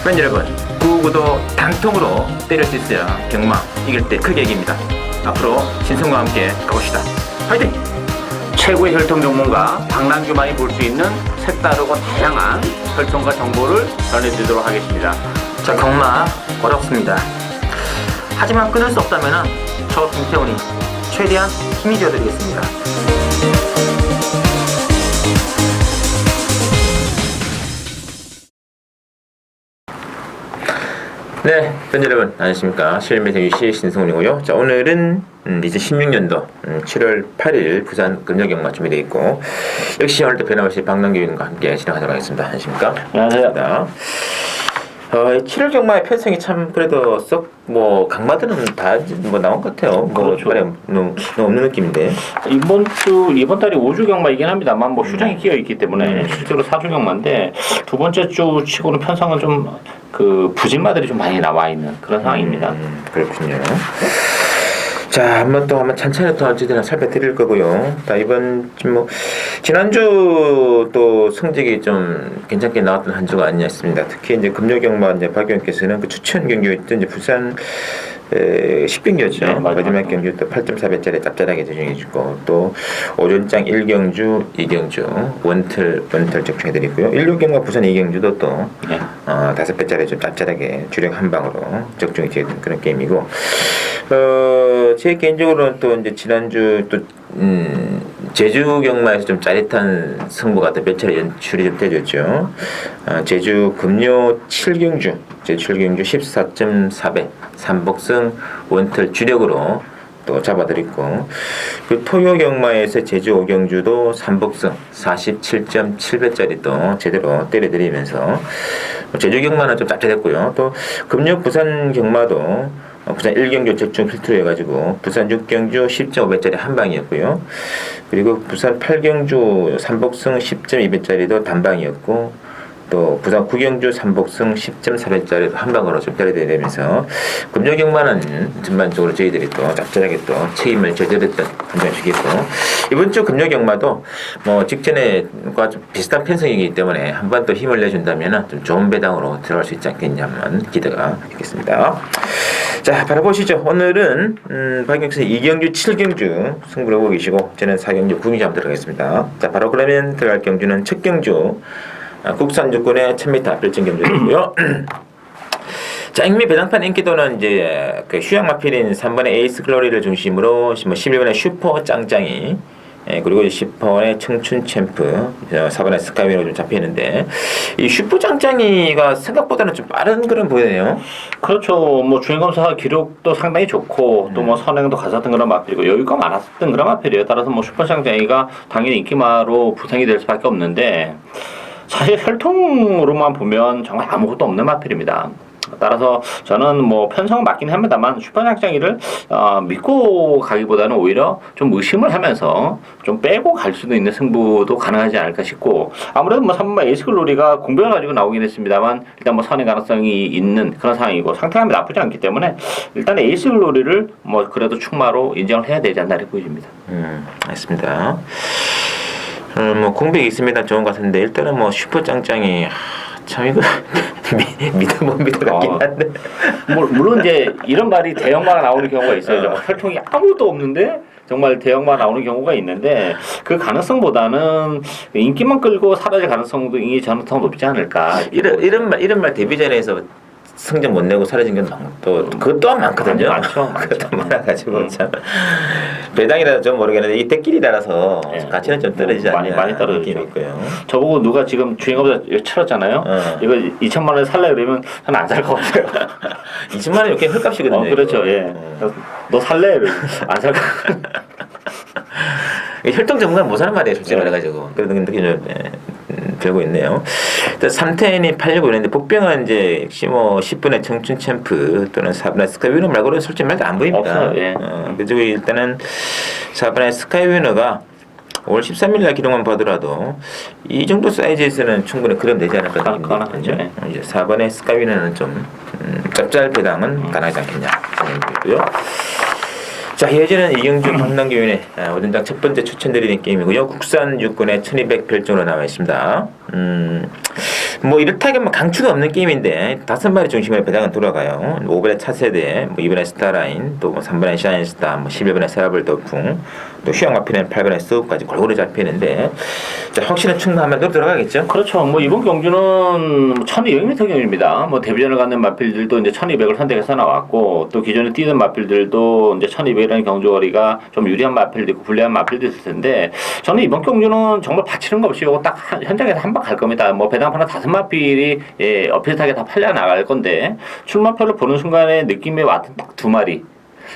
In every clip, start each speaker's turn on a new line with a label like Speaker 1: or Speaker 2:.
Speaker 1: 팬 여러분, 999도 단통으로 때릴 수 있어야 경마 이길 때 크게 이깁니다. 앞으로 신성과 함께 가봅시다. 화이팅!
Speaker 2: 최고의 혈통 전문가 박남규만이 볼 수 있는 색다르고 다양한 혈통과 정보를 전해드리도록 하겠습니다.
Speaker 1: 자, 경마 어렵습니다. 하지만 끊을 수 없다면 저 김태훈이 최대한 힘이 되어드리겠습니다. 네, 팬 여러분 안녕하십니까. 실매생유시 신성훈이고요. 자, 오늘은 2016년도 7월 8일 부산 금력경마 준비되어 있고, 역시 오늘도 변함없이 박남규님과 함께 진행하도록 하겠습니다. 안녕하십니까?
Speaker 2: 안녕하세요.
Speaker 1: 7월 경마의 편성이 참 그래도 썩 뭐 강마들은 다 뭐 나온 것 같아요. 뭐
Speaker 2: 그렇죠.
Speaker 1: 너무 없는 느낌인데.
Speaker 2: 이번 달이 5주 경마이긴 합니다만 뭐 휴장이 끼어 있기 때문에 실제로 4주 경마인데 두 번째 주 치고는 편성은 좀 그 부진마들이 좀 많이 나와 있는 그런 상황입니다.
Speaker 1: 그렇군요. 자, 한번 찬찬히 또 어쨌든 살펴드릴 거고요. 자, 이번 뭐 지난주 또 성적이 좀 괜찮게 나왔던 한 주가 아니었습니다. 특히 이제 금요경마 이제 박 의원께서는 그 추천 경기였던 이제 부산 10경기였죠.
Speaker 2: 네,
Speaker 1: 마지막 경기 또 8.4배짜리 짭짤하게 제정해주고, 또 오전장 1경주, 2경주 원틀 적중해드리고요. 16경마 부산 2경주도 또 5배짜리 좀 짭짤하게 주력 한 방으로 적중이 되는 그런 게임이고, 제 개인적으로는 또 이제 지난주 또 제주 경마에서 좀 짜릿한 승부가 또 몇 차례 연출이 좀 되었죠. 제주 금요 7경주, 제주 7경주 14.4배 3복승 원틀 주력으로 또 잡아드렸고, 그 토요 경마에서 제주 5경주도 3복승 47.7배짜리 또 제대로 때려드리면서 제주 경마는 좀 짭짤했고요. 또 금요 부산 경마도 부산 1경주 적중 필터로 해가지고 부산 6경주 10.5배짜리 한 방이었고요. 그리고 부산 8경주 3복승 10.2배짜리도 단방이었고, 또 부산 9경주 3복승 10.4배짜리도 한 방으로 좀 때려내면서 금요경마는 전반적으로 저희들이 또 짭짤하게 또 책임을 져드렸던 한 장이겠고, 이번 주 금요경마도 뭐 직전에과 좀 비슷한 편성이기 때문에 한 번 더 힘을 내준다면 좀 좋은 배당으로 들어갈 수 있지 않겠냐면 기대가 있겠습니다. 자, 바라보시죠. 오늘은 박영선 2경주 7경주 승부를 보고 계시고, 저는 4경주 9경주 한번 들어가겠습니다. 자, 바로 그러면 들어갈 경주는 첫 경주 국산 주권의 1000m 앞별정 경주이고요. 자, 앵미 배당판 인기도는 이제 그 휴양마필인 3번의 에이스 글로리를 중심으로 11번의 슈퍼 짱짱이, 그리고 10번의 청춘 챔프, 4번의 스카이위로 좀 잡히는데, 이 슈퍼 짱짱이가 생각보다는 좀 빠른 그런 보이네요.
Speaker 2: 그렇죠. 뭐 주행검사 기록도 상당히 좋고 또 뭐 선행도 가졌던 그런 마필이고 여유가 많았던 그런 마필이에요. 따라서 뭐 슈퍼짱짱이가 당연히 인기마로 부상이 될 수밖에 없는데, 사실 혈통으로만 보면 정말 아무것도 없는 마필입니다. 따라서 저는 뭐 편성은 맞긴 합니다만 슈퍼장장이를 믿고 가기보다는 오히려 좀 의심을 하면서 좀 빼고 갈 수도 있는 승부도 가능하지 않을까 싶고, 아무래도 뭐 3번 에이스글로리가 공백을 가지고 나오긴 했습니다만 일단 뭐 선의 가능성이 있는 그런 상황이고 상태감이 나쁘지 않기 때문에 일단 에이스글로리를 뭐 그래도 충마로 인정을 해야 되지 않나 이렇게 보입니다.
Speaker 1: 알겠습니다. 뭐 공백이 있습니다. 좋은 것 같은데, 일단은 뭐 슈퍼 짱짱이 참 이거 믿어 못 믿어 같긴 한데,
Speaker 2: 물론 이제 이런 말이 대형마가 나오는 경우가 있어요. 정말 혈통이 아무것도 없는데 정말 대형마 나오는 경우가 있는데, 그 가능성보다는 인기만 끌고 사라질 가능성이 저는 더 높지 않을까.
Speaker 1: 이런 말 데뷔전에서 성적 못 내고 사라진 건 또 그것 또한 많거든요.
Speaker 2: 많죠.
Speaker 1: 그것도 많아가지고 참 배당이라도 좀 모르겠는데 이 대끼리 따라서 가치는 좀 떨어지지 않냐.
Speaker 2: 많이 떨어지죠.
Speaker 1: 있고요.
Speaker 2: 저보고 누가 지금 주행검사 치렀잖아요. 이거 2천만 원에 살래 그러면 저는 안 살 것 같아요.
Speaker 1: 2천만 원 이렇게 헐값이거든요.
Speaker 2: 그렇죠. 예. 너 살래? 안 살 것 같아요.
Speaker 1: 혈통 전문가는 못 사는 말이에요, 솔직히 말해가지고. 그런 느낌이 좀 들고 있네요. 3텐이 팔려고 있는데, 복병은 이제 역시 뭐 10분의 청춘 챔프 또는 4분의 스카이위너 말고는 솔직히 말도 안 보입니다.
Speaker 2: 없어요. 예.
Speaker 1: 그리고 일단은 4분의 스카이위너가 5월 13일 날 기록만 보더라도 이 정도 사이즈에서는 충분히 그럼 되지 않을까 생각합니다. 이제 4번의 스카이위너는 좀 짭짤 배당은 가능하지 않겠냐 생각이고요. 자, 예전은 이경주 박남규인의 오전장 첫 번째 추천드리는 게임이고요. 국산 육군의 1200 별종으로 나와 있습니다. 뭐 이렇다면 뭐 강추가 없는 게임인데 5마리 중심으로 배당은 돌아가요. 5번에 차세대, 뭐 2번에 스타라인, 또 뭐 3번에 샤인스타, 뭐 11번에 세라블 더풍, 또 휴양 마피는 8번에 스우까지 골고루 잡히는데 자, 확실한 충분하면 또 들어가겠죠?
Speaker 2: 그렇죠. 뭐 이번 경주는 1200m 경주입니다. 뭐 데뷔전을 갖는 마필들도 이제 1200을 선택해서 나왔고 또 기존에 뛰던 마필들도 이제 1200이라는 경주거리가 좀 유리한 마필도 있고 불리한 마필도 있을 텐데 저는 이번 경주는 정말 바치는 거 없이 요거 딱 현장에서 한 방 갈 겁니다. 뭐 배당판은 5마필이 비슷하게 다 팔려 나갈 건데 출마표를 보는 순간에 느낌에 왔던 딱 2마리.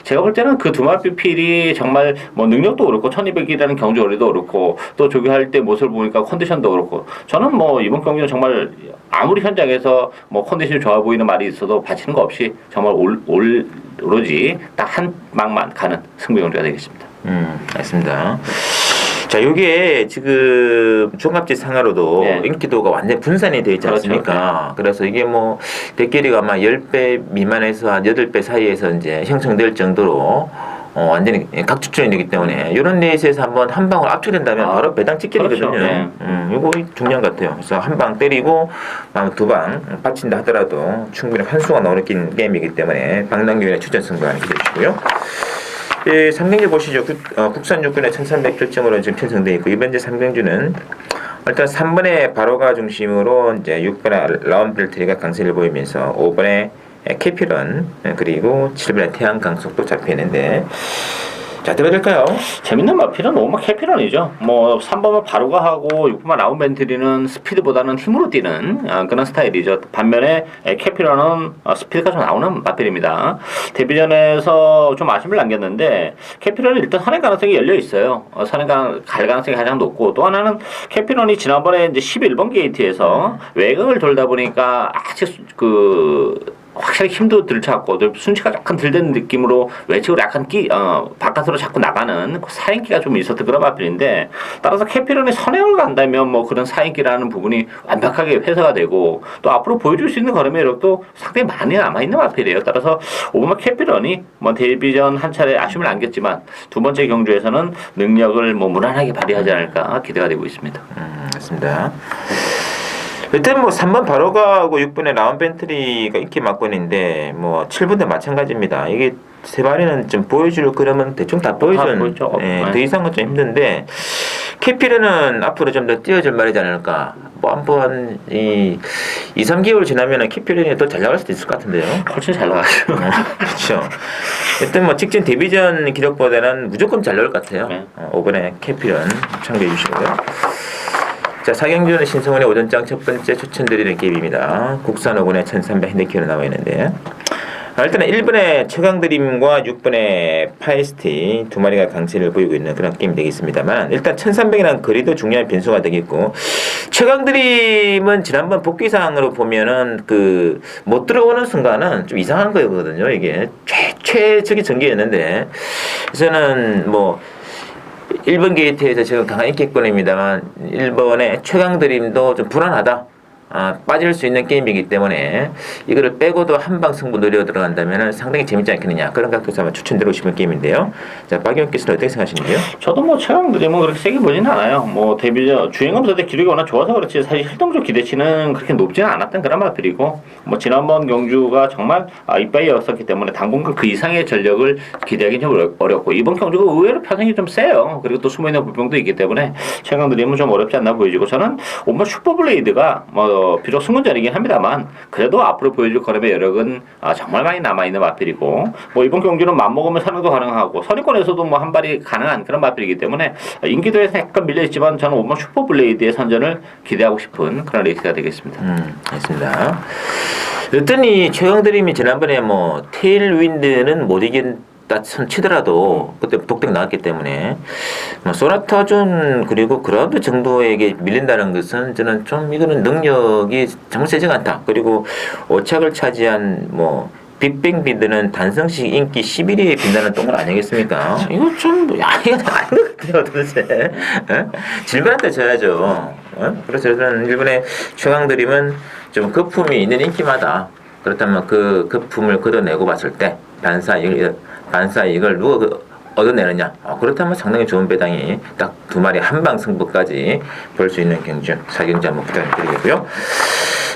Speaker 2: 제가 볼 때는 그 2마리 필이 정말 뭐 능력도 그렇고 1200이라는 경주거리도 그렇고 또 조교할 때 모습을 보니까 컨디션도 그렇고 저는 뭐 이번 경기는 정말 아무리 현장에서 뭐 컨디션이 좋아 보이는 말이 있어도 바치는 거 없이 정말 오로지 딱 한 방만 가는 승부 경주가 되겠습니다.
Speaker 1: 알겠습니다. 자, 요게 지금 종합지 상하로도
Speaker 2: 네.
Speaker 1: 인기도가 완전 분산이 되어 있지
Speaker 2: 그렇죠.
Speaker 1: 않습니까? 그래서 이게 뭐 대결이가 아마 10배 미만에서 한 8배 사이에서 이제 형성될 정도로 완전히 각축전이 되기 때문에 이런 레이스에서 한 방울 압축된다면 바로 배당 찍기거든요.
Speaker 2: 그렇죠. 네.
Speaker 1: 이거 중요한 것 같아요. 그래서 한 방 때리고 2방 빠친다 하더라도 충분히 환수가 나오는 게임이기 때문에 방랑교인의 추천 승부가 기대해 주시고요. 3경주 보시죠. 국산 육군의 1300 결정으로 지금 편성되어 있고 이번 주 3경주는 일단 3번에 바로가 중심으로 이제 6번에 라운벨트리가 강세를 보이면서 5번에 캐피런 그리고 7번에 태양 강속도 잡혀 있는데 자, 들어갈까요?
Speaker 2: 재밌는 마필은 오마 캐피런이죠. 뭐 3번은 바로가 하고 6번만 라운벤트리는 스피드보다는 힘으로 뛰는 그런 스타일이죠. 반면에 캐피런은 스피드가 좀 나오는 마필입니다. 데뷔전에서 좀 아쉬움을 남겼는데 캐피런은 일단 선행 가능성이 열려 있어요. 선행 갈 가능성이 가장 높고 또 하나는 캐피런이 지난번에 이제 11번 게이트에서 외곽을 돌다 보니까 아직 확실히 힘도 들쳤고 순치가 약간 들된 느낌으로 외측으로 약간 바깥으로 자꾸 나가는 사인기가 좀 있었던 그런 마필인데 따라서 캐피런이 선행을 간다면 뭐 그런 사인기라는 부분이 완벽하게 회수가 되고 또 앞으로 보여줄 수 있는 걸음의 이력도 상당히 많이 남아있는 마필이에요. 따라서 오버마 캐피런이 뭐 데뷔전 한 차례 아쉬움을 안겼지만 두 번째 경주에서는 능력을 뭐 무난하게 발휘하지 않을까 기대가 되고 있습니다.
Speaker 1: 맞습니다. 일단 뭐 3번 바로가하고 6번에 라운벤트리가 인기 막권인데 뭐 7번도 마찬가지입니다. 이게 세 마리는 좀 보여줄 그러면 대충 다 보여준 더 이상은 좀 힘든데 캐피르는 앞으로 좀 더 뛰어줄 말이지 않을까. 뭐 한번 2-3개월 지나면은 캐피르는 더 잘 나갈 수도 있을 것 같은데요.
Speaker 2: 훨씬 잘 나가죠.
Speaker 1: 그렇죠. 일단 뭐 직전 데뷔전 기록보다는 무조건 잘 나올 것 같아요. 5번에 캐피르는 참고해 주시고요. 자, 4경주는 신성원의 오전장 첫 번째 추천드리는 게임입니다. 국산 5군의 1300 핸디캡으로 나와 있는데 일단은 1번의 최강드림과 6번의 파이스티 두 마리가 강세를 보이고 있는 그런 게임이 되겠습니다만 일단 1300이라는 거리도 중요한 변수가 되겠고 최강드림은 지난번 복귀사항으로 보면은 못 들어오는 순간은 좀 이상한 거거든요. 이게 최적의 전개였는데 그래서는 뭐 1번 게이트에서 지금 강한 인기권입니다만 1번의 최강드림도 좀 불안하다. 빠질 수 있는 게임이기 때문에 이거를 빼고도 한방 승부 노려 들어간다면 상당히 재밌지 않겠느냐 그런 각도에서 한번 추천드리고 싶은 게임인데요. 자, 박영께서는 어떻게 생각하시는데요?
Speaker 2: 저도 뭐 최강드림은 그렇게 세게 보진 않아요. 뭐 데뷔전 주행검사 때 기록이 워낙 좋아서 그렇지 사실 활동적 기대치는 그렇게 높지는 않았던 그런 마필이고 뭐 지난번 경주가 정말 이빠이였었기 때문에 당분간 그 이상의 전력을 기대하기는 좀 어렵고 이번 경주가 의외로 편성이 좀 세요. 그리고 또 숨어있는 불평도 있기 때문에 최강드림은 좀 어렵지 않나 보여지고 저는 오늘 슈퍼블레이드가 뭐 비록 승문전이긴 합니다만 그래도 앞으로 보여줄 걸음의 여력은 정말 많이 남아있는 마필이고 뭐 이번 경기는 맘먹으면 선행도 가능하고 선의권에서도 뭐 한 발이 가능한 그런 마필이기 때문에 인기도에서 약간 밀려있지만 저는 오번 슈퍼블레이드의 선전을 기대하고 싶은 그런 레이스가 되겠습니다.
Speaker 1: 알겠습니다. 일단 이 최강드림이 지난번에 뭐 테일윈드는 못 이긴 선 치더라도 그때 독택 나왔기 때문에 소나타준 그리고 그라운드 정도에게 밀린다는 것은 저는 좀 이거는 능력이 정말 세지가 않다. 그리고 5착을 차지한 뭐 빅뱅비드는 단성식 인기 11위에 빈다는 똥을 아니겠습니까? 이거 좀 이거 아닌 것 같아요 도대체. 질문한테 져야죠. 그래서 저는 일본의 최강드림은 좀 거품이 있는 인기마다 그렇다면 그 거품을 걷어내고 봤을 때 반사 이걸 누가 얻어내느냐. 그렇다면 상당히 좋은 배당이 딱 두 마리 한방 승부까지 볼 수 있는 경주 4경주 한번 부탁드리겠고요.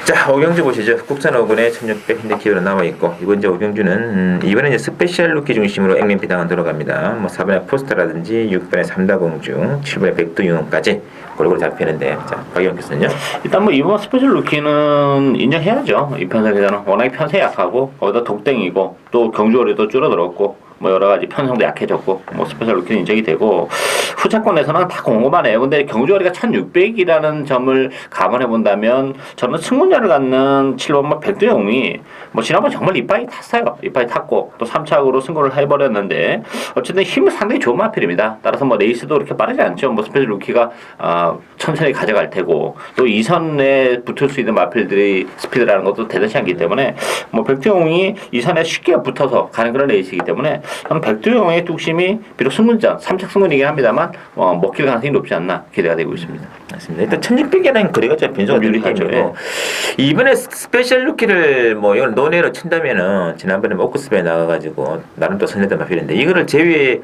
Speaker 1: 자, 5경주 보시죠. 국산 5군에 1600 핸디캡으로 나와 있고, 이번 이제 5경주는 이번에 이제 스페셜 루키 중심으로 액면 배당은 들어갑니다. 뭐 4번에 포스터라든지 6번에 삼다공주, 7번에 백두유흥까지 골고루 잡히는데, 자, 박영 교수는요?
Speaker 2: 일단 뭐 이번 스페셜 루키는 인정해야죠. 이 편성에서는 워낙에 편세 약하고 거기다 독땡이고 또 경주거리도 줄어들었고 뭐 여러 가지 편성도 약해졌고 뭐 스페셜 루키는 인정이 되고 후차권에서는 다 공고만해요. 근데 경주거리가 1600이라는 점을 감안해 본다면 저는 승문자를 갖는 7번 백두영이 뭐 지난번 정말 이빠이 탔어요. 이빠이 탔고 또 3착으로 승부를 해버렸는데 어쨌든 힘은 상당히 좋은 마필입니다. 따라서 뭐 레이스도 그렇게 빠르지 않죠. 뭐 스페셜 루키가 천천히 가져갈 테고 또 2선에 붙을 수 있는 마필들이 스피드라는 것도 대단치 않기 때문에 뭐 백두영이 2선에 쉽게 붙어서 가는 그런 레이스이기 때문에 저는 백두영의 뚝심이 비록 승문전 3착 승문이긴 합니다만 먹힐 가능성이 높지 않나 기대가 되고 있습니다.
Speaker 1: 맞습니다. 일단 1600이라는 거리가 좀 변수가 되기
Speaker 2: 유리하죠.
Speaker 1: 때문에 이번에 스페셜 루키를 뭐 이걸 논외로 친다면은 지난번에 오크스베에 나가가지고 나름 또 선회된 마필인데 이거를 제외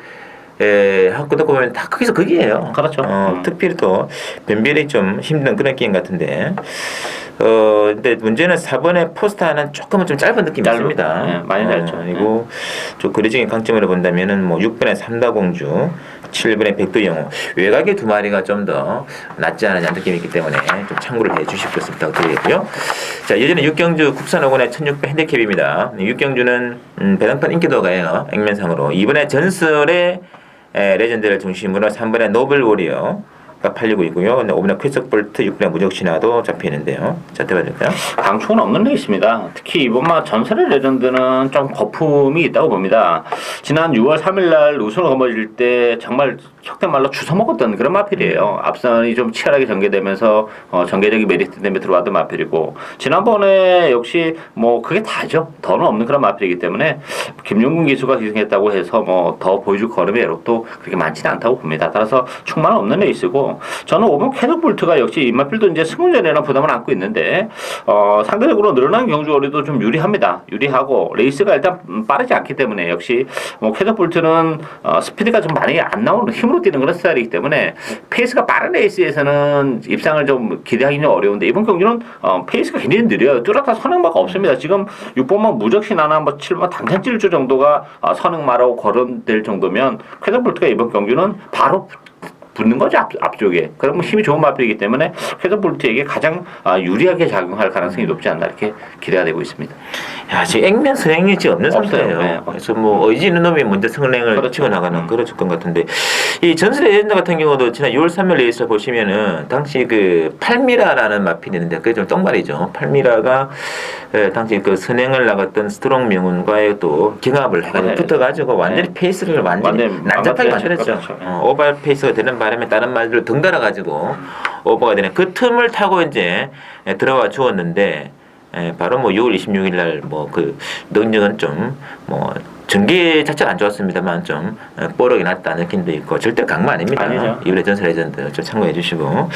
Speaker 1: 하고 듣고 보면 다 거기서 거기에요.
Speaker 2: 그렇죠.
Speaker 1: 특별히 또 변별이 좀 힘든 그런 게임 같은데. 근데 문제는 4번의 포스터는 조금은 좀 짧은 느낌이 있습니다.
Speaker 2: 네, 많이 짧죠.
Speaker 1: 그리고 좀 거리적인 강점으로 본다면은 뭐 6번의 삼다공주, 7번의 백두영호 외곽의 두 마리가 좀 더 낫지 않느냐 느낌이 있기 때문에 좀 참고를 해 주실 것을 부탁드리겠고요. 자, 예전에 6경주 국산 5군의 1600 핸디캡입니다. 6경주는 배당판 인기도가요. 액면상으로 이번에 전설의 레전드를 중심으로 3번의 노블 워리어가 팔리고 있고요. 5번의 쾌석 볼트, 6번의 무적 신화도 잡히는데요. 자, 대봐줄까요?
Speaker 2: 강추는 없는 레이스입니다. 특히 이번 전설의 레전드는 좀 거품이 있다고 봅니다. 지난 6월 3일날 우승을 거머쥘 때 정말 속된 말로 주워 먹었던 그런 마필이에요. 앞선이 좀 치열하게 전개되면서 전개적인 메리트 때문에 들어왔던 마필이고 지난번에 역시 뭐 그게 다죠. 더는 없는 그런 마필이기 때문에 김용gun 기수가 기승했다고 해서 뭐 더 보여줄 걸음의 애록도 그렇게 많지는 않다고 봅니다. 따라서 충만 없는 레이스고 저는 5번 캐럿볼트가 역시 이 마필도 이제 승문전이라는 부담을 안고 있는데 상대적으로 늘어난 경주거리도 좀 유리합니다. 유리하고 레이스가 일단 빠르지 않기 때문에 역시 뭐 캐럿볼트는 스피드가 좀 많이 안 나오는 힘으로 뛰는 그런 스타일이기 때문에 페이스가 빠른 레이스에서는 입상을 좀 기대하기는 어려운데 이번 경기는 페이스가 굉장히 느려요. 뚜렷한 선행마가 없습니다. 지금 6번만 무적신하나 뭐 7번 당찬질주 정도가 선행마라고 거론될 정도면 캐럿볼트가 이번 경기는 바로 붙는 거죠 앞쪽에. 그러면 힘이 좋은 마필이기 때문에 캐럿볼트에게 가장 유리하게 작용할 가능성이 높지 않나 이렇게 기대가 되고 있습니다.
Speaker 1: 야, 지금 액면 선행이 지금 없는
Speaker 2: 없어요.
Speaker 1: 상태예요.
Speaker 2: 네.
Speaker 1: 그래서 뭐 의지 있는 놈이 먼저 선행을
Speaker 2: 그렇죠.
Speaker 1: 치고 나가는 그런 조건 같은데 이 전설의 레전드 같은 경우도 지난 6월 3일 레이스를 보시면은 당시 그 팔미라라는 마필이 있는데 그게 좀 똥말이죠. 팔미라가 당시 그 선행을 나갔던 스트롱 명운과의 또 경합을 해가지고 붙어가지고 완전히 페이스를 완전히 난잡하게 만들었죠.
Speaker 2: 그렇죠.
Speaker 1: 오버 페이스가 되는 바람에 다른 말들을 덩달아가지고 오버가 되는 그 틈을 타고 이제 들어와 주었는데 바로 뭐 6월 26일 날 뭐 그 능력은 좀 뭐 전개 자체가 안 좋았습니다만 좀 뽀록이 났다는 느낌도 있고 절대 강마 아닙니다.
Speaker 2: 아니죠.
Speaker 1: 이번에 전설 레전드 좀 참고해 주시고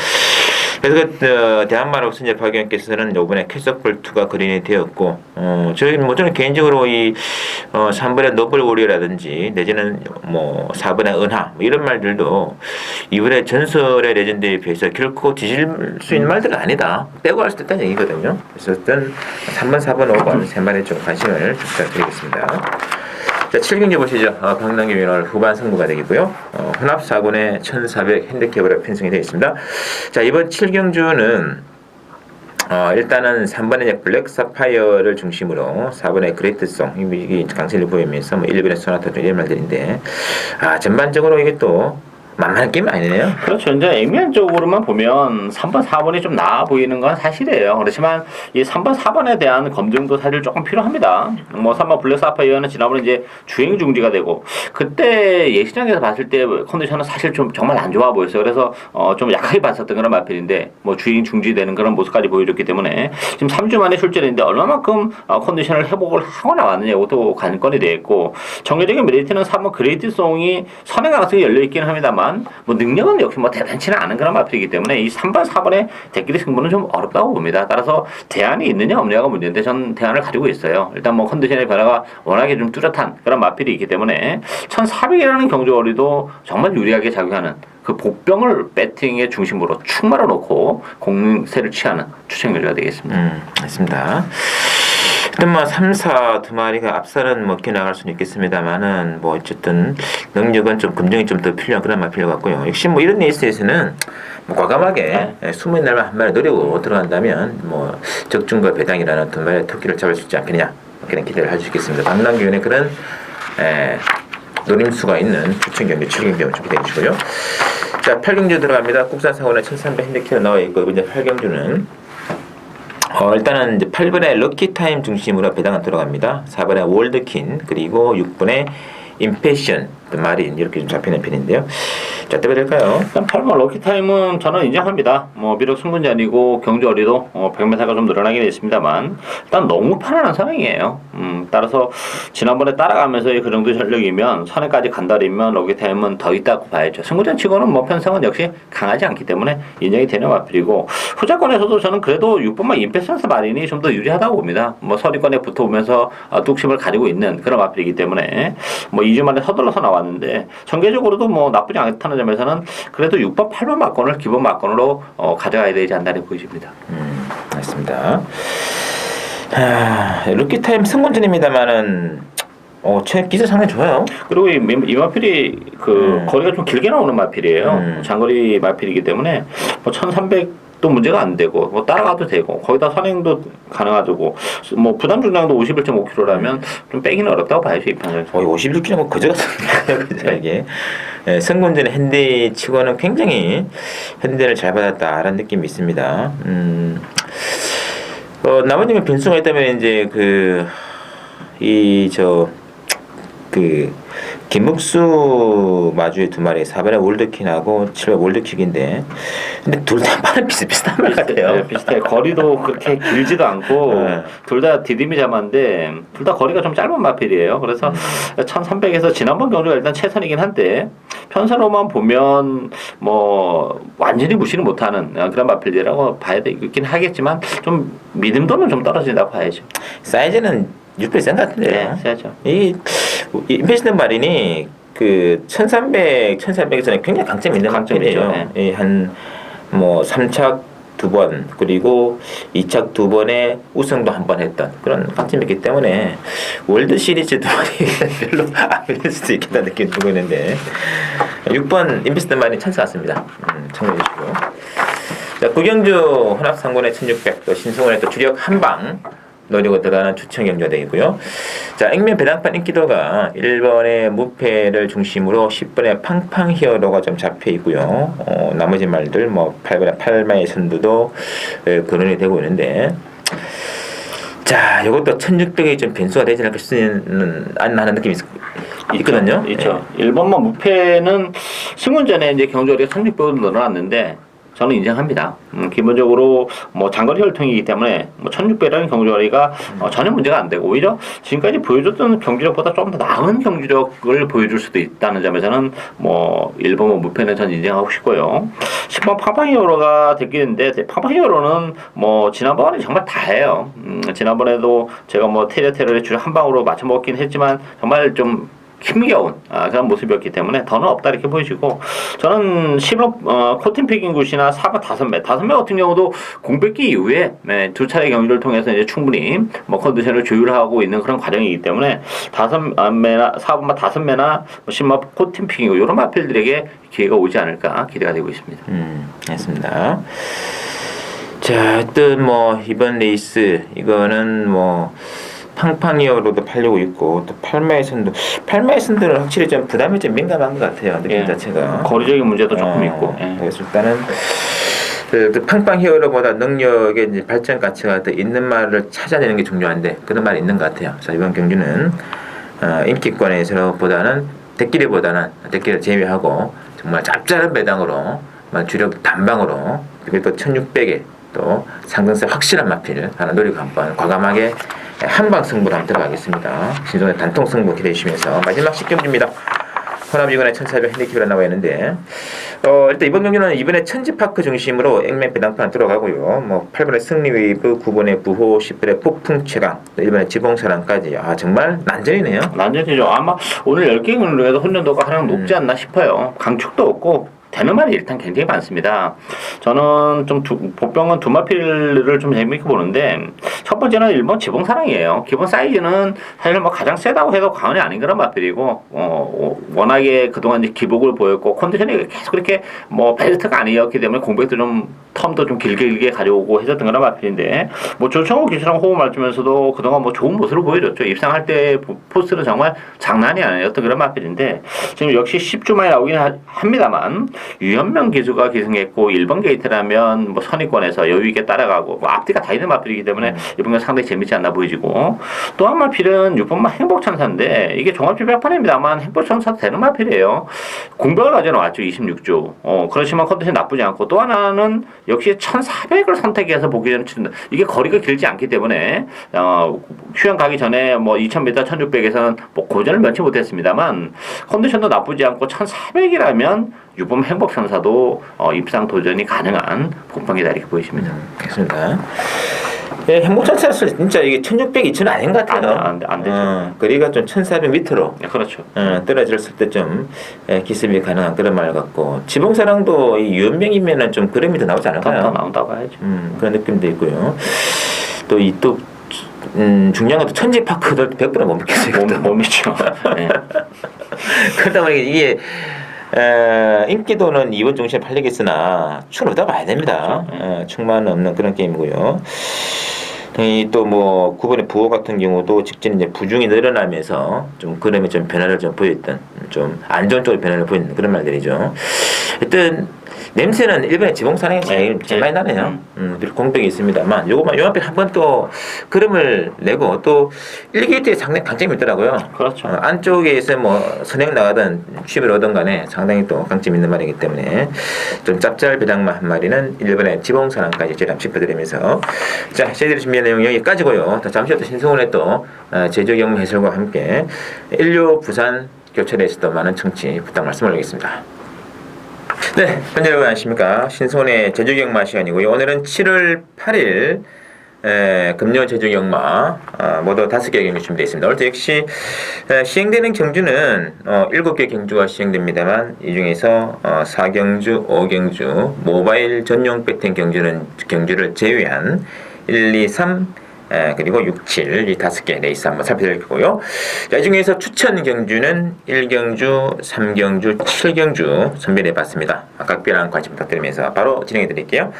Speaker 1: 그래서 그 대한마로 순재 박영께서는 이번에 캐서플2가 그린이 되었고 저희 뭐 저는 개인적으로 이 3번의 노블 워리어라든지 내지는 뭐 4번의 은하 뭐 이런 말들도 이번에 전설의 레전드에 비해서 결코 뒤질 수 있는 말들은 아니다. 빼고 할 수 있다는 얘기거든요. 그래서 일단 3번, 4번, 5번 세 마리에 좀 관심을 부탁드리겠습니다. 자, 7경기 보시죠. 강남기 위원 후반 승부가 되겠고요. 혼합 4군의 1400 핸디캡으로 편성이 되어 있습니다. 자, 이번 7경주는 일단은 3번의 블랙 사파이어를 중심으로 4번의 그레이트송 이게 강세를 보이면서 뭐 1번의 소나타 등 이런 말들인데 전반적으로 이게 또 만만한 게임은 아니네요.
Speaker 2: 그렇죠. 이제 액면적으로만 보면 3번, 4번이 좀 나아 보이는 건 사실이에요. 그렇지만 이 3번, 4번에 대한 검증도 사실 조금 필요합니다. 뭐 3번 블랙 사파이어는 지난번에 이제 주행 중지가 되고 그때 예시장에서 봤을 때 컨디션은 사실 좀 정말 안 좋아 보였어요. 그래서 좀 약하게 봤었던 그런 마필인데 뭐 주행 중지되는 그런 모습까지 보여줬기 때문에 지금 3주 만에 출전인데 얼마만큼 컨디션을 회복을 하고 나왔느냐고 또 관건이 되어 있고 정례적인 메리트는 3번 그레이트송이 선행 가능성이 열려 있기는 합니다만 있습니다만 뭐 능력은 역시 뭐 대단치는 않은 그런 마필이기 때문에 이 3번, 4번의 대끼리 승부는 좀 어렵다고 봅니다. 따라서 대안이 있느냐 없느냐가 문제인데 전 대안을 가지고 있어요. 일단 뭐 컨디션의 변화가 워낙에 좀 뚜렷한 그런 마필이 있기 때문에 1400이라는 경주거리도 정말 유리하게 작용하는 그 복병을 배팅의 중심으로 축 말아 놓고 공세를 취하는 추천 결과가 되겠습니다.
Speaker 1: 맞습니다. 일단 뭐 3, 4 두 마리가 앞살은 먹혀 나갈 수는 있겠습니다만은 뭐 어쨌든 능력은 좀 검증이 좀 더 필요한 그런 마필 같고요. 역시 뭐 이런 레이스에서는 뭐 과감하게 숨은 날만 한 마리 노리고 들어간다면 뭐 적중과 배당이라는 두 마리의 토끼를 잡을 수 있지 않겠느냐 그런 기대를 할 수 있겠습니다. 박남규의 그런 노림수가 있는 추천 경기 7경주 준비되어 주시고요. 자 8경주 들어갑니다. 국산 상호는 1300 핸드키로 나와 있고 이제 8경주는 일단은 이제 8번에 럭키타임 중심으로 배당은 들어갑니다. 4번에 월드킨 그리고 6번에 임패션 마린 이렇게 좀 잡히는 편인데요. 자, 어떻게 될까요?
Speaker 2: 일단 8번 럭키타임은 저는 인정합니다. 뭐 비록 승분이 아니고 경주어리도 100m가 좀 늘어나긴 했습니다만 일단 너무 편안한 상황이에요. 따라서 지난번에 따라가면서의 그 정도 전력이면 선에까지 간다리면 럭키타임은 더 있다고 봐야죠. 승부전 치고는 뭐 편성은 역시 강하지 않기 때문에 인정이 되는 마필이고 후자권에서도 저는 그래도 6번만 임패션스 마린이 좀 더 유리하다고 봅니다. 뭐 서리권에 붙어오면서 뚝심을 가지고 있는 그런 마필이기 때문에 뭐 2주 만에 서둘러서 나왔는데 전개적으로도 뭐 나쁘지 않다는 점에서는 그래도 6번, 8번 막건을 기본 막건으로 가져가야 되지 않나 보여집니다.
Speaker 1: 맞습니다. 럭키타임 승군전입니다만은 제 기세 상당히 좋아요.
Speaker 2: 그리고 이 마필이 거리가 좀 길게 나오는 마필이에요. 장거리 마필이기 때문에 뭐 1300도 문제가 안 되고 뭐 따라가도 되고 거기다 선행도 가능하고 뭐 부담 중량도 51.5kg라면 좀 빼기는 어렵다고 봐야죠 입장에서.
Speaker 1: 거의 51kg 뭐 그저 같은데요, 그죠 이게. 승군전 핸디 치고는 굉장히 핸디를 잘 받았다라는 느낌이 있습니다. 나머지는 변수가 있다면 이제 김묵수 마주의 두 마리 4번에 월드킨하고 7번 월드킥인데 근데 둘 다 말은 비슷비슷한 말 같아요.
Speaker 2: 네, 비슷해요. 거리도 그렇게 길지도 않고 둘 다 디딤이 잡았는데 둘 다 거리가 좀 짧은 마필이에요. 그래서 1300에서 지난번 경주가 일단 최선이긴 한데 편사로만 보면 뭐 완전히 무시를 못하는 그런 마필이라고 봐야 되긴 하겠지만 좀 믿음도는 좀 떨어진다고 봐야죠.
Speaker 1: 사이즈는 6배 센 것 같은데요.
Speaker 2: 네, 세죠.
Speaker 1: 이 임페시던 마린이 1300에서는 굉장히 강점이 있는 강점이에요.
Speaker 2: 네.
Speaker 1: 한뭐 3착 2번 그리고 2착 2번에 우승도 한 번 했던 그런 강점이 있기 때문에 월드 시리즈 두 마리 별로 안 밀릴 수도 있겠다는 느낌이 들고 있는데 6번 임페시던 마린 찬스 같습니다. 참고해 주시고 자 구경주 혼합상군의 1600 또 신승원의 또 주력 한방 노리고 들어가는 추천 경주가 되겠고요. 자, 액면 배당판 인기도가 1번의 무패를 중심으로 10번의 팡팡 히어로가 좀 잡혀 있고요. 나머지 말들 뭐 8번의 팔마의 선두도 거론이 되고 있는데 자, 이것도 1600이 좀 변수가 되지 않나 하는 느낌이 있거든요.
Speaker 2: 있죠. 1번만 무패는 승훈전에 이제 경주어리가 1600으로 늘어났는데 저는 인정합니다. 기본적으로 뭐 장거리 혈통이기 때문에 뭐 1600이라는 경주거리가 전혀 문제가 안 되고 오히려 지금까지 보여줬던 경주력보다 좀 더 나은 경주력을 보여줄 수도 있다는 점에서는 뭐 1번 무패는 전 인정하고 싶고요. 10번 팡팡히어로가 됐겠는데 팡팡히어로는 뭐 지난번에 정말 다해요. 지난번에도 제가 뭐 테러의 줄 한 방으로 맞춰 먹긴 했지만 정말 좀 힘겨운 그런 모습이었기 때문에 더는 없다 이렇게 보이시고 저는 10번 코팅피깅 굿이나 4번 5매 같은 경우도 공백기 이후에 두 차례 경기를 통해서 이제 충분히 뭐 컨디션을 조율하고 있는 그런 과정이기 때문에 5매나 4번만 5매나 10번 코팅피깅 이런 마필들에게 기회가 오지 않을까 기대가 되고 있습니다.
Speaker 1: 알겠습니다. 자, 하여튼 뭐 이번 레이스 이거는 뭐 팡팡이어로도 팔리고 있고 또 팔마에선도 확실히 좀 부담이 좀 민감한 것 같아요. 느낌 자체가
Speaker 2: 거리적인 문제도 조금 있고.
Speaker 1: 그래서 일단은 그 팡팡 히어로보다 능력의 이제 발전 가치가 더 있는 말을 찾아내는 게 중요한데 그런 말이 있는 것 같아요. 그래서 이번 경주는 인기권에서보다는 대끼리를 제외하고 정말 짭짤한 배당으로 주력 단방으로 그리고 또 1600에 또 상승세 확실한 마필 하나 노리고 한번 과감하게 한방 승부로 한번 들어가겠습니다. 신선의 단통 승부 기대해 주시면서 마지막 10경주입니다. 호남이번에 1,400 핸디캡이라 나와 있는데 일단 이번 경기는 이번에 천지파크 중심으로 액면 배당판 들어가고요. 뭐 8번에 승리웨이브, 9번에 부호, 10번에 폭풍 최강, 1번에 지봉사랑까지 정말 난전이네요.
Speaker 2: 난전이죠. 아마 오늘 10경기로 해도 혼전도가 하나 높지 않나 싶어요. 강축도 없고 되는 말이 일단 굉장히 많습니다. 저는 좀 보병은 두마필을 좀 재밌게 보는데 첫 번째는 일본 지봉사랑이에요. 기본 사이즈는 사실 뭐 가장 세다고 해도 과언이 아닌 그런 마필이고 워낙에 그동안 이제 기복을 보였고 컨디션이 계속 그렇게 뭐 벨트가 아니었기 때문에 공백도 좀 텀도 좀 길게 가져오고 했었던 그런 마필인데 뭐 조청호 기수랑 호흡 맞추면서도 그동안 뭐 좋은 모습을 보여줬죠. 입상할 때 포스는 정말 장난이 아니었던 그런 마필인데 지금 역시 10주 만에 나오긴 합니다만 유현명 기수가 기승했고 1번 게이트라면 뭐 선의권에서 여유있게 따라가고 뭐 앞뒤가 다 있는 마필이기 때문에 이번 건 상당히 재밌지 않나 보이지고 또 한 마필은 6번만 행복천사인데 이게 종합지배판입니다만 행복천사도 되는 마필이에요. 공백을 가져놓았죠. 26주. 그렇지만 컨디션 나쁘지 않고 또 하나는 역시 1400을 선택해서 보기 전에 치는다. 이게 거리가 길지 않기 때문에 휴양 가기 전에 뭐 2000m 1600에서는 뭐 고전을 면치 못했습니다만 컨디션도 나쁘지 않고 1400이라면 6번 행복천사도 입상 도전이 가능한 복병이다 이렇게 보이십니다.
Speaker 1: 그렇습니다. 예, 행복천사는 진짜 이게 1600, 2000은 아닌 것 같아요.
Speaker 2: 안 되죠.
Speaker 1: 거리가 좀 1400 밑으로
Speaker 2: 그렇죠.
Speaker 1: 떨어졌을 때 좀 기습이 가능한 그런 말 같고 지봉사랑도 이 유연병이면은 좀 그림이 더 나오지 않을까요?
Speaker 2: 더 나온다고 해야죠.
Speaker 1: 그런 느낌도 있고요. 또 중요한 것도 천지파크도 100%는 못 믿겠어요.
Speaker 2: 못 믿죠. 네.
Speaker 1: 그러다 보니까 이게 인기도는 2번 중심에 팔리겠으나 충은 없다 봐야 됩니다. 충만 없는 그런 게임이고요. 또 뭐 9번의 부호 같은 경우도 직전 이제 부중이 늘어나면서 좀 그림에 좀 변화를 좀 보였던 좀 안 좋은 쪽으로 변화를 보이는 그런 말들이죠. 하여튼 냄새는 일본의 지봉사랑이 제일 많이 나네요. 공백이 있습니다만 요 앞에 한 번 또 그림을 내고 또 1게이트에 상당히 강점이 있더라고요.
Speaker 2: 그렇죠.
Speaker 1: 안쪽에서 뭐 선행 나가든 취업을 얻은 간에 상당히 또 강점이 있는 말이기 때문에 좀 짭짤 배당만 한 마리는 일본의 지봉사랑까지 제가 짚어드리면서 자 저희들이 준비한 내용 여기까지고요. 잠시 후 또 신승훈의 또 제주 경무 해설과 함께 인류 부산 교차로에서도 많은 청취 부탁 말씀 올리겠습니다. 네, 현재 여러분 안녕하십니까. 신승훈의 제주경마 시간이고요. 오늘은 7월 8일 금요 제주경마 모두 5개 경주 준비되어 있습니다. 오늘도 역시 시행되는 경주는 7개 경주가 시행됩니다만 이 중에서 4경주, 5경주, 모바일 전용 배팅 경주를 제외한 1, 2, 3 그리고 6, 7 이 5개 레이스 한번 살펴드릴 거고요. 자, 이 중에서 추천 경주는 1경주, 3경주, 7경주 선별해 봤습니다. 각별한 관심 부탁드리면서 바로 진행해 드릴게요.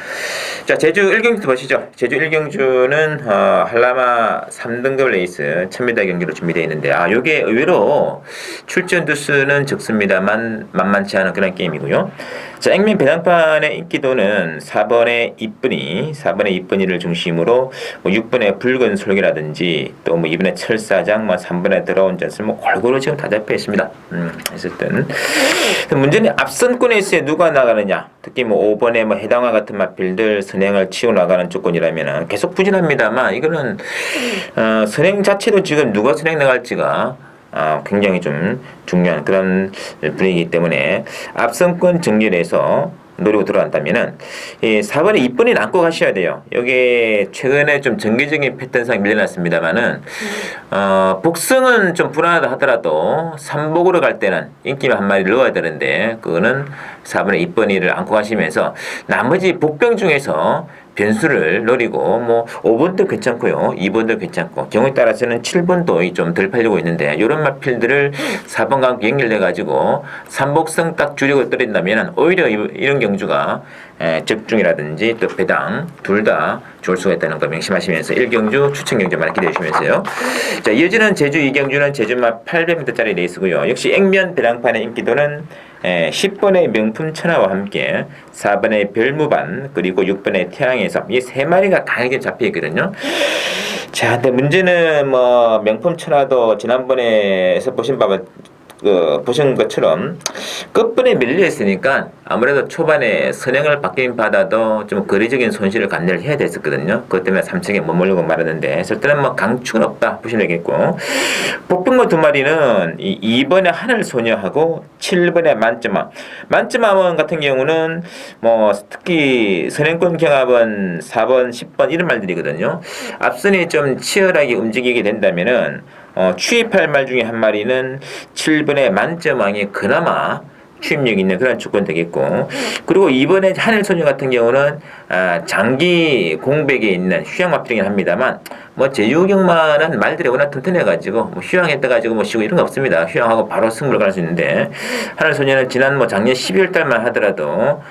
Speaker 1: 자, 제주 1경주부터 보시죠. 제주 1경주는 한라마 3등급 레이스 1000m 경기로 준비되어 있는데 요게 의외로 출전 두수는 적습니다만 만만치 않은 그런 게임이고요. 자, 액면 배당판의 인기도는 4번의 이쁜이를 중심으로 6번의 붉은 솔개라든지 또 2번의 철사장, 3번의 들어온 젖을 골고루 지금 다 잡혀 있습니다. 했었던 문제는 앞선권에 있어야 누가 나가느냐. 특히 5번의 해당화 같은 마필들 선행을 치고 나가는 조건이라면 계속 부진합니다만 이거는 선행 자체도 지금 누가 선행 나갈지가 굉장히 좀 중요한 그런 분위기이기 때문에 앞선권 정렬해서 노리고 들어간다면은 4번에 이쁜이는 안고 가셔야 돼요. 여기 최근에 좀 정기적인 패턴상 밀려났습니다만은 복승은 좀 불안하다 하더라도 3복으로 갈 때는 인기만 한 마리 넣어야 되는데 그거는 4번에 이쁜이를 안고 가시면서 나머지 복병 중에서 변수를 노리고 5번도 괜찮고요. 2번도 괜찮고 경우에 따라서는 7번도 좀 덜 팔리고 있는데 이런 마필들을 4번과 연결해 가지고 3복성 딱 줄이고 때린다면 오히려 이런 경주가 적중이라든지 또 배당 둘 다 좋을 수가 있다는 거 명심하시면서 1경주 추천 경주만 기대해 주시면서요. 자, 이어지는 제주 2경주는 제주마 800m짜리 레이스고요. 역시 액면 배당판의 인기도는 10번의 명품 천하와 함께 4번의 별무반 그리고 6번의 태양의섬 이 세 마리가 강하게 잡혀 있거든요. 자, 근데 문제는 명품 천하도 지난번에서 보신 바와 보신 것처럼 끝번에 밀려 있으니까 아무래도 초반에 선행을 받긴 받아도 좀 거리적인 손실을 감내를 해야 됐었거든요. 그것 때문에 3층에 머물려고 말았는데 했을 때는 뭐 강축은 없다 보시면 되겠고, 복병모 두 마리는 2번에 하늘소녀하고 7번에 만점왕 같은 경우는 뭐 특히 선행권 경합은 4번, 10번 이런 말들이거든요. 앞선이 좀 치열하게 움직이게 된다면은 추입할 말 중에 한 마리는 7번의 만점왕이 그나마 추입력 있는 그런 조건 되겠고, 그리고 이번에 하늘소녀 같은 경우는 장기 공백에 있는 휴양마필이긴 합니다만 뭐 제주경마는 말들이 워낙 튼튼해가지고 뭐 휴양했다가지고 뭐 쉬고 이런 거 없습니다. 휴양하고 바로 승부를 갈 수 있는데, 하늘소녀는 지난 뭐 작년 12월 달만 하더라도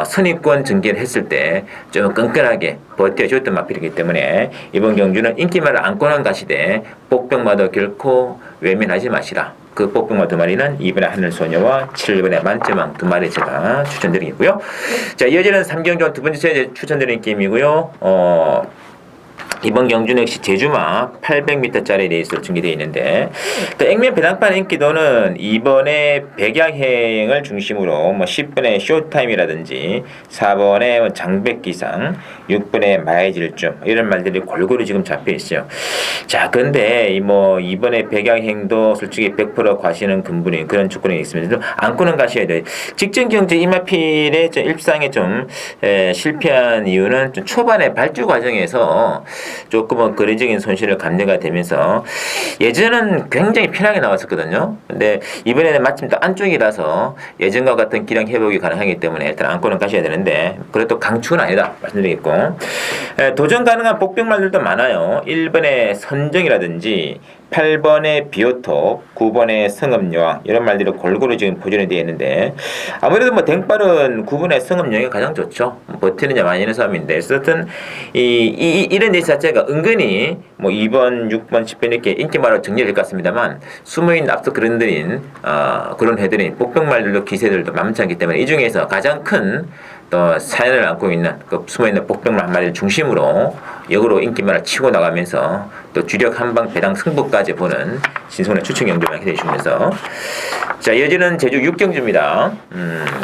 Speaker 1: 선입권 전개를 했을 때 좀 끈끈하게 버텨줬던 마필이기 때문에 이번 경주는 인기말을 안고는 가시되 복병마도 결코 외면하지 마시라. 그 복병마 두 마리는 2번의 하늘소녀와 7번의 만점왕 두 마리 제가 추천드리겠고요. 자, 이어지는 3경주 두 번째 추천드리는 게임이고요. 이번 경주는 역시 제주마 800m짜리 레이스로 중계되어 있는데, 그 액면 배당판 인기도는 이번에 백양행을 중심으로 뭐 10번의 쇼타임이라든지 4번의 장백기상, 6번의 마해질주 이런 말들이 골고루 지금 잡혀 있어요. 자, 그런데 뭐 이번에 백양행도 솔직히 100% 과시는 근본인 그런 조건이 있습니다. 안고는 가셔야 돼요. 직전 경제 이마필의 일상에 좀 실패한 이유는 좀 초반에 발주 과정에서 조금은 거리적인 손실을 감내가 되면서 예전은 굉장히 편하게 나왔었거든요. 근데 이번에는 마침 또 안쪽이라서 예전과 같은 기량 회복이 가능하기 때문에 일단 안고는 가셔야 되는데, 그래도 강추는 아니다 말씀드리겠고, 도전 가능한 복병말들도 많아요. 1번의 선정이라든지 8번의 비오톱, 9번의 성읍여왕 이런 말들이 골고루 지금 보존이 되어 있는데, 아무래도 뭐 댕빨은 9번의 성읍여왕이 가장 좋죠. 버티느냐 마니는 싸움인데, 어쨌든 이런 레이스 자체가 은근히 뭐 2번, 6번, 10번 이렇게 인기말로 정리될 것 같습니다만, 숨어있는 앞서 그런 해들인 복병말들도 기세들도 만만치 않기 때문에 이 중에서 가장 큰 또 사연을 안고 있는 그 숨어있는 복병말 한 마리를 중심으로 역으로 인기말을 치고 나가면서 또 주력 한방 배당 승부까지 보는 신선의 추천 경주만 기대해 주시면서, 자, 이어지는 제주 6경주입니다.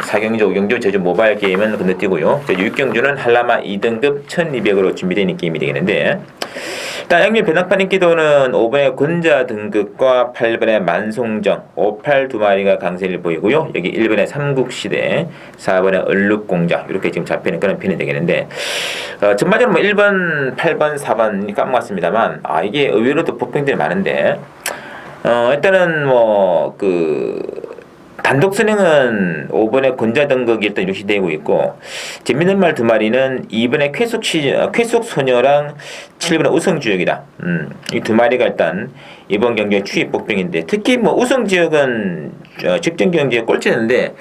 Speaker 1: 4경주, 5경주 제주 모바일 게임은 건너뛰고요. 제주 6경주는 한라마 2등급 1200으로 준비되어 있는 게임이 되겠는데, 일단 액면 배당판 인기도는 5번의 군자 등급과 8번의 만송정, 58 두 마리가 강세를 보이고요. 여기 1번의 삼국시대, 4번의 얼룩공작 이렇게 지금 잡히는 그런 편이 되겠는데, 전반적으로 뭐 1번, 8번, 4번 까먹었습니다만 이게 의외로도 복병들이 많은데, 일단은 뭐 단독 선행은 5번의 권자 등극이 일단 유시되고 있고, 재밌는 말 두 마리는 2번의 쾌속 소녀랑 7번의 우성지역이다. 이 두 마리가 일단 이번 경기의 추입 복병인데, 특히 뭐 우성지역은 직전 경기에 꼴찌는데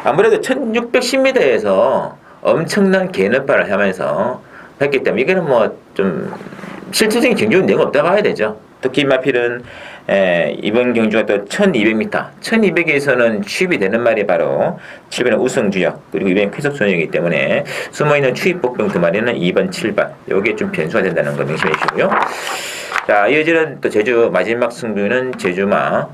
Speaker 1: 아무래도 1610m에서 엄청난 개는발을 하면서 했기 때문에 이거는 뭐 좀 실질적인 경주는 내용 없다 봐야 되죠. 특히 마필은 이번 경주가 또 1200m, 1200에서는 취입이 되는 말이 바로 7번의 우승주역, 그리고 이번엔 쾌속소녀이기 때문에 숨어있는 추입복병 두 마리는 2번, 7번 요게 좀 변수가 된다는 거 명심해 주시고요. 자, 이어지는 또 제주 마지막 승부는 제주마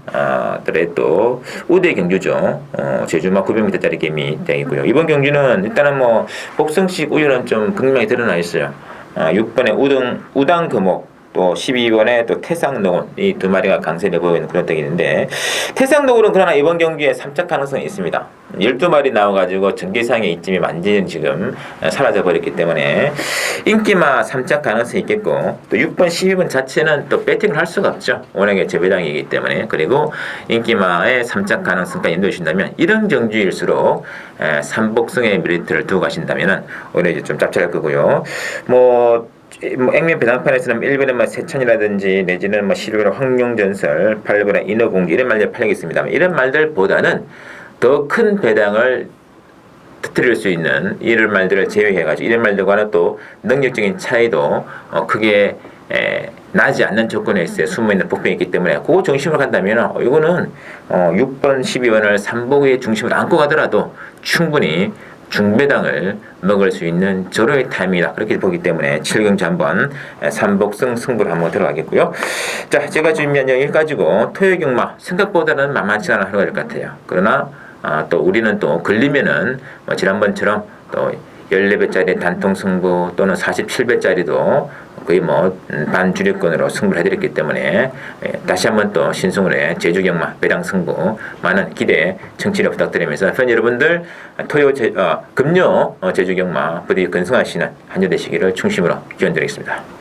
Speaker 1: 또 우대 경주죠. 제주마 900m짜리 게임이 되고요. 이번 경주는 일단은 뭐 복성식 우열은 좀 극명히 드러나 있어요. 6번의 우당금옥, 또 12번에 또 태상노원 이 두 마리가 강세를 보이는 그런 덱인데, 태상노원은 그러나 이번 경기에 3차 가능성이 있습니다. 12마리 나와가지고 전기상의 이점이 완전히 지금 사라져 버렸기 때문에 인기마 3차 가능성이 있겠고, 또 6번, 12번 자체는 또 배팅을 할 수가 없죠. 워낙에 재배당이기 때문에. 그리고 인기마의 3차 가능성까지 인도해 주신다면, 이런 경주일수록 삼복승의 메리트를 두고 가신다면 오히려 이제 좀 짭짤할 거고요. 뭐 액면 배당판에서는 1번에 뭐 세천이라든지 내지는 뭐 11번에 황룡전설, 8번에 인어공기 이런 말들 팔리겠습니다만, 이런 말들보다는 더 큰 배당을 터뜨릴 수 있는 이런 말들을 제외해가지고 이런 말들과는 또 능력적인 차이도 크게 나지 않는 조건에 있어요. 숨어있는 복병이 있기 때문에 그거 중심으로 간다면 이거는 6번, 12번을 삼복의 중심으로 안고 가더라도 충분히 중배당을 먹을 수 있는 절호의 타임이다. 그렇게 보기 때문에 7경주 한번 삼복승 승부를 한번 들어가겠고요. 자, 제가 준비한 여기 가지고 토요경마 생각보다는 만만치 않은 하루가 될 것 같아요. 그러나 또 우리는 또 걸리면은 지난번처럼 또 14배짜리 단통 승부 또는 47배짜리도 거의 반주력권으로 승부를 해드렸기 때문에 다시 한번 또 신승훈의 제주경마 배당 승부 많은 기대 청취를 부탁드리면서 팬 여러분들 금요 제주경마 부디 건승하시는 한 주 되시기를 충심으로 기원드리겠습니다.